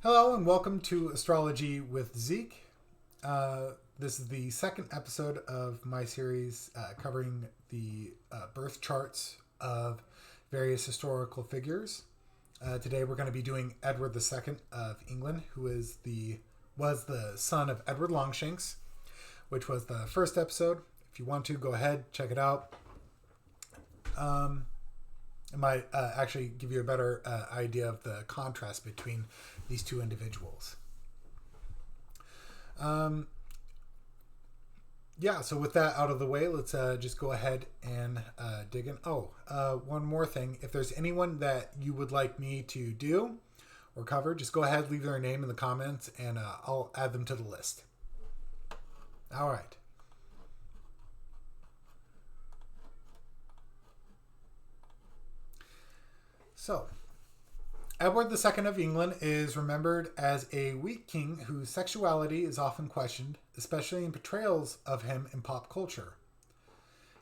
Hello and welcome to Astrology with Zeke. This is the second episode of my series covering the birth charts of various historical figures. Today we're going to be doing Edward II of England, who was the son of Edward Longshanks, which was the first episode. If you want to, go ahead, check it out. It might actually give you a better idea of the contrast between these two individuals. So with that out of the way, let's just go ahead and dig in. One more thing. If there's anyone that you would like me to do or cover, just go ahead, leave their name in the comments, and I'll add them to the list. All right. So, Edward II of England is remembered as a weak king whose sexuality is often questioned, especially in portrayals of him in pop culture.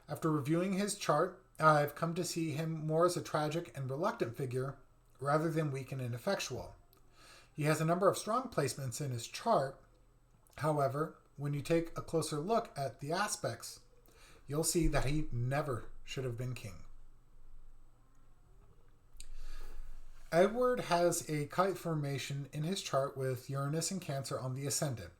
After reviewing his chart, I've come to see him more as a tragic and reluctant figure rather than weak and ineffectual. He has a number of strong placements in his chart. However, when you take a closer look at the aspects, you'll see that he never should have been king. Edward has a kite formation in his chart with Uranus and Cancer on the ascendant,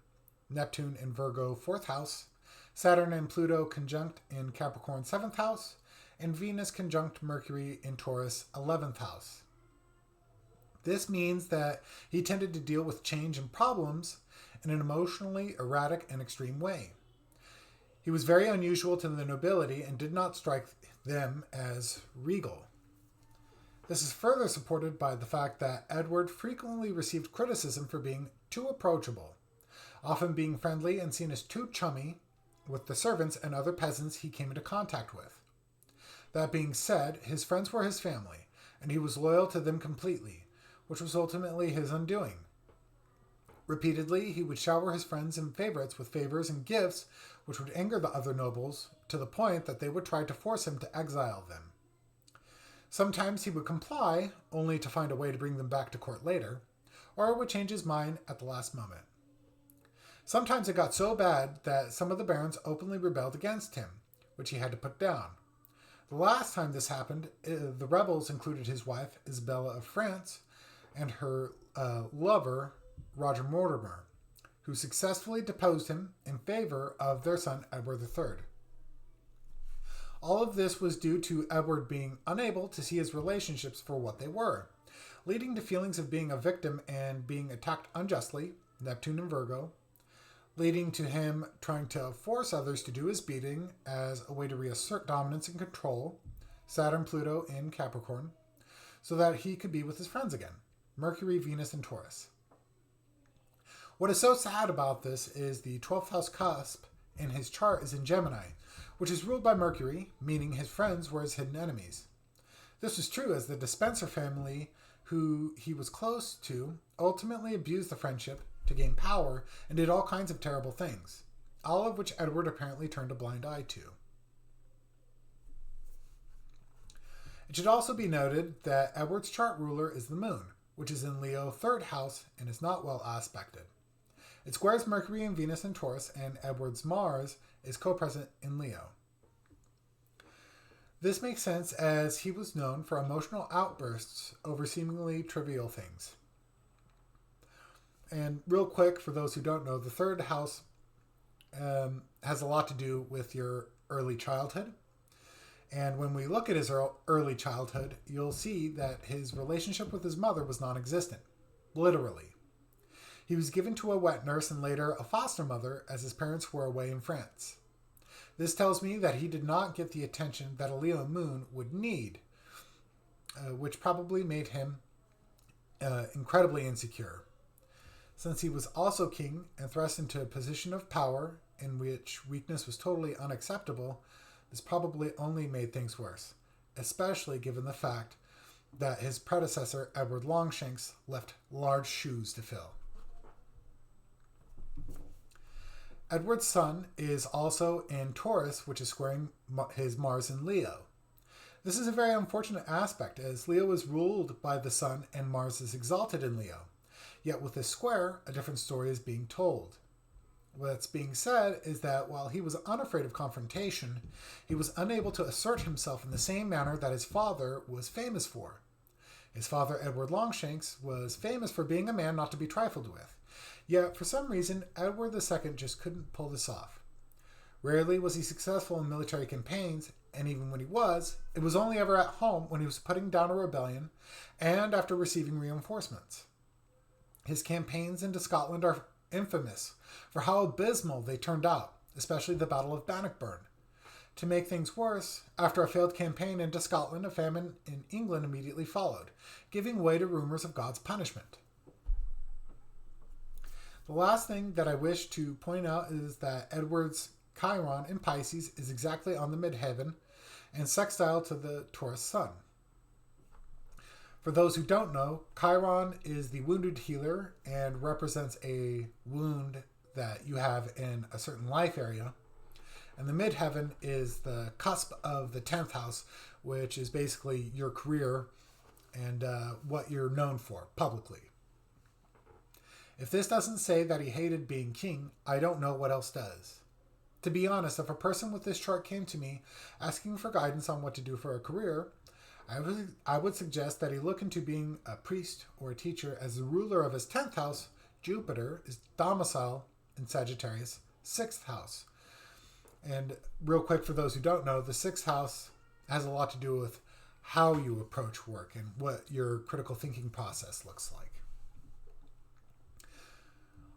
Neptune in Virgo 4th house, Saturn and Pluto conjunct in Capricorn 7th house, and Venus conjunct Mercury in Taurus 11th house. This means that he tended to deal with change and problems in an emotionally erratic and extreme way. He was very unusual to the nobility and did not strike them as regal. This is further supported by the fact that Edward frequently received criticism for being too approachable, often being friendly and seen as too chummy with the servants and other peasants he came into contact with. That being said, his friends were his family, and he was loyal to them completely, which was ultimately his undoing. Repeatedly, he would shower his friends and favorites with favors and gifts, which would anger the other nobles to the point that they would try to force him to exile them. Sometimes he would comply, only to find a way to bring them back to court later, or would change his mind at the last moment. Sometimes it got so bad that some of the barons openly rebelled against him, which he had to put down. The last time this happened, the rebels included his wife, Isabella of France, and her lover, Roger Mortimer, who successfully deposed him in favor of their son, Edward III. All of this was due to Edward being unable to see his relationships for what they were, leading to feelings of being a victim and being attacked unjustly, Neptune and Virgo, leading to him trying to force others to do his bidding as a way to reassert dominance and control, Saturn, Pluto in Capricorn, so that he could be with his friends again, Mercury, Venus, and Taurus. What is so sad about this is the 12th house cusp in his chart is in Gemini, which is ruled by Mercury, meaning his friends were his hidden enemies. This was true as the Despenser family, who he was close to, ultimately abused the friendship to gain power and did all kinds of terrible things, all of which Edward apparently turned a blind eye to. It should also be noted that Edward's chart ruler is the moon, which is in Leo 3rd house and is not well aspected. It squares Mercury and Venus in Taurus, and Edward's Mars is co-present in Leo. This makes sense as he was known for emotional outbursts over seemingly trivial things. And real quick, for those who don't know, the 3rd house has a lot to do with your early childhood. And when we look at his early childhood, you'll see that his relationship with his mother was non-existent, literally. He was given to a wet nurse and later a foster mother as his parents were away in France. This tells me that he did not get the attention that a Leo moon would need, which probably made him incredibly insecure. Since he was also king and thrust into a position of power in which weakness was totally unacceptable, this probably only made things worse, especially given the fact that his predecessor, Edward Longshanks, left large shoes to fill. Edward's sun is also in Taurus, which is squaring his Mars in Leo. This is a very unfortunate aspect, as Leo is ruled by the sun and Mars is exalted in Leo. Yet with this square, a different story is being told. What's being said is that while he was unafraid of confrontation, he was unable to assert himself in the same manner that his father was famous for. His father, Edward Longshanks, was famous for being a man not to be trifled with. Yet, for some reason, Edward II just couldn't pull this off. Rarely was he successful in military campaigns, and even when he was, it was only ever at home when he was putting down a rebellion and after receiving reinforcements. His campaigns into Scotland are infamous for how abysmal they turned out, especially the Battle of Bannockburn. To make things worse, after a failed campaign into Scotland, a famine in England immediately followed, giving way to rumors of God's punishment. The last thing that I wish to point out is that Edward's Chiron in Pisces is exactly on the midheaven and sextile to the Taurus sun. For those who don't know, Chiron is the wounded healer and represents a wound that you have in a certain life area. And the midheaven is the cusp of the 10th house, which is basically your career and what you're known for publicly. If this doesn't say that he hated being king, I don't know what else does. To be honest, if a person with this chart came to me asking for guidance on what to do for a career, I would suggest that he look into being a priest or a teacher, as the ruler of his 10th house, Jupiter, is domicile in Sagittarius, 6th house. And real quick, for those who don't know, the 6th house has a lot to do with how you approach work and what your critical thinking process looks like.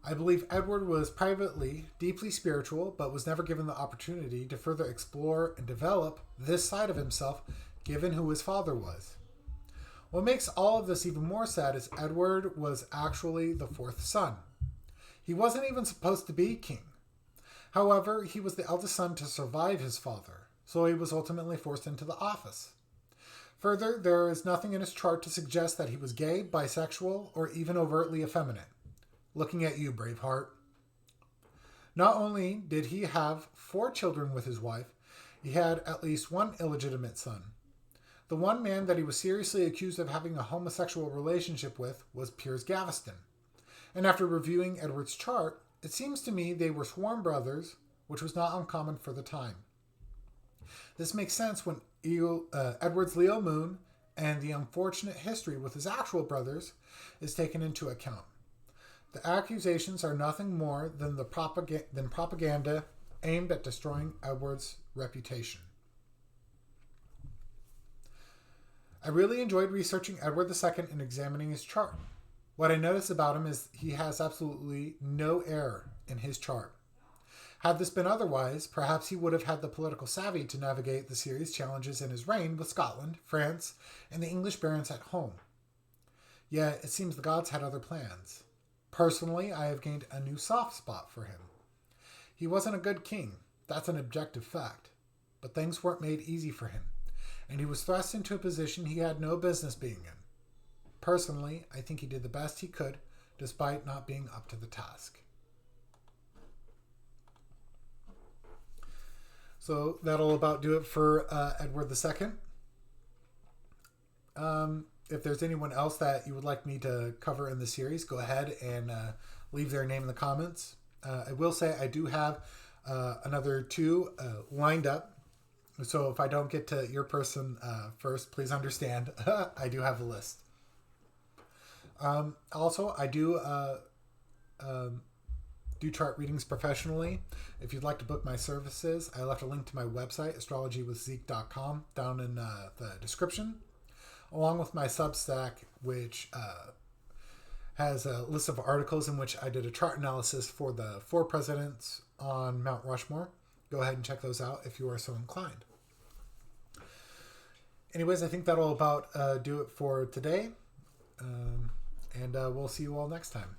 I believe Edward was privately deeply spiritual, but was never given the opportunity to further explore and develop this side of himself, given who his father was. What makes all of this even more sad is Edward was actually the 4th son. He wasn't even supposed to be king. However, he was the eldest son to survive his father, so he was ultimately forced into the office. Further, there is nothing in his chart to suggest that he was gay, bisexual, or even overtly effeminate. Looking at you, Braveheart. Not only did he have 4 children with his wife, he had at least 1 illegitimate son. The one man that he was seriously accused of having a homosexual relationship with was Piers Gaveston. And after reviewing Edward's chart, it seems to me they were sworn brothers, which was not uncommon for the time. This makes sense when Edward's Leo moon and the unfortunate history with his actual brothers is taken into account. The accusations are nothing more than propaganda aimed at destroying Edward's reputation. I really enjoyed researching Edward II and examining his chart. What I noticed about him is he has absolutely no error in his chart. Had this been otherwise, perhaps he would have had the political savvy to navigate the serious challenges in his reign with Scotland, France, and the English barons at home. Yet, it seems the gods had other plans. Personally, I have gained a new soft spot for him. He wasn't a good king, that's an objective fact, but things weren't made easy for him, and he was thrust into a position he had no business being in. Personally, I think he did the best he could, despite not being up to the task. So that'll about do it for Edward II. If there's anyone else that you would like me to cover in the series, go ahead and leave their name in the comments. I will say I do have another 2 lined up. So if I don't get to your person first, please understand. I do have a list. Also, I do chart readings professionally. If you'd like to book my services, I left a link to my website, astrologywithzeke.com, down in the description, along with my Substack, which has a list of articles in which I did a chart analysis for the 4 presidents on Mount Rushmore. Go ahead and check those out if you are so inclined. Anyways, I think that'll about do it for today. And we'll see you all next time.